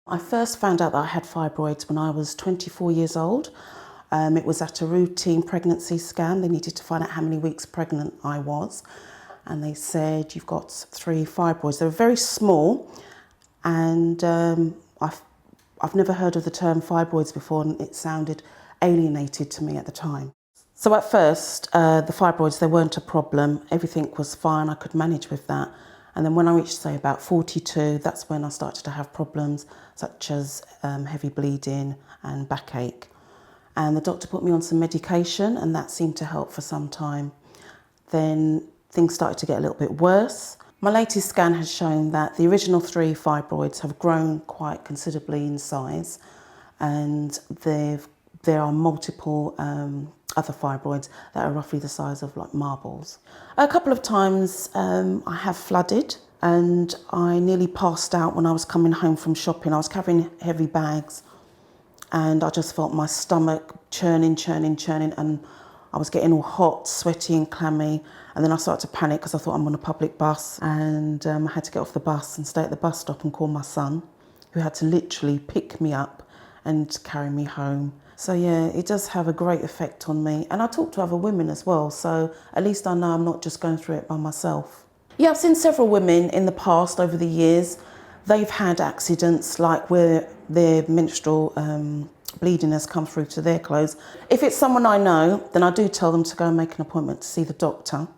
I first found out that I had fibroids when I was 24 years old. It was at a routine pregnancy scan. They needed to find out how many weeks pregnant I was. And they said, you've got 3 fibroids. They were very small. And I've never heard of the term fibroids before, and it sounded alienated to me at the time. So at first, the fibroids, they weren't a problem. Everything was fine. I could manage with that. And then when I reached, say, about 42, that's when I started to have problems such as heavy bleeding and backache. And the doctor put me on some medication, and that seemed to help for some time. Then things started to get a little bit worse. My latest scan has shown that the original 3 fibroids have grown quite considerably in size, and there are multiple other fibroids that are roughly the size of like marbles. A couple of times I have flooded, and I nearly passed out when I was coming home from shopping. I was carrying heavy bags, and I just felt my stomach churning, and I was getting all hot, sweaty and clammy. And then I started to panic because I thought I'm on a public bus, and I had to get off the bus and stay at the bus stop and call my son, who had to literally pick me up and carry me home. So yeah, it does have a great effect on me. And I talk to other women as well, so at least I know I'm not just going through it by myself. Yeah, I've seen several women in the past, over the years. They've had accidents like where their menstrual bleeding has come through to their clothes. If it's someone I know, then I do tell them to go and make an appointment to see the doctor,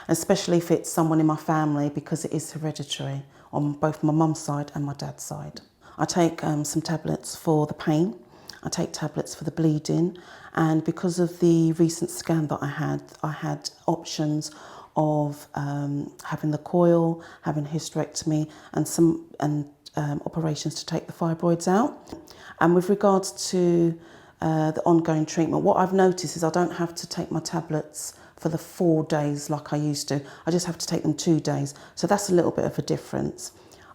especially if it's someone in my family, because it is hereditary on both my mum's side and my dad's side. I take some tablets for the pain. I take tablets for the bleeding, and because of the recent scan that I had options of having the coil, having hysterectomy, and operations to take the fibroids out. And with regards to the ongoing treatment, what I've noticed is I don't have to take my tablets for the 4 days like I used to. I just have to take them 2 days. So that's a little bit of a difference.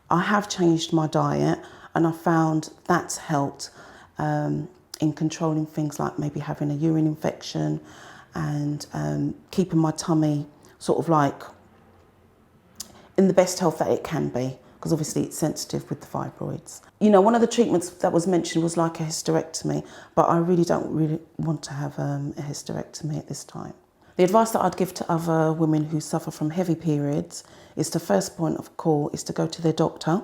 I have changed my diet, and I found that's helped in controlling things like maybe having a urine infection, and keeping my tummy sort of like in the best health that it can be, because obviously it's sensitive with the fibroids. You know, one of the treatments that was mentioned was like a hysterectomy, but I don't really want to have a hysterectomy at this time. The advice that I'd give to other women who suffer from heavy periods is the first point of call is to go to their doctor,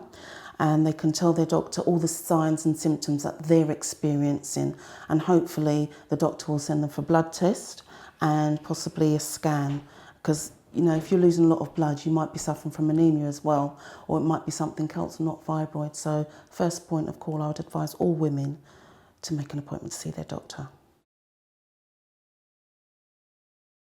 and they can tell their doctor all the signs and symptoms that they're experiencing, and hopefully the doctor will send them for blood test and possibly a scan, because you know, if you're losing a lot of blood, you might be suffering from anemia as well, or it might be something else, not fibroids. So first point of call, I would advise all women to make an appointment to see their doctor.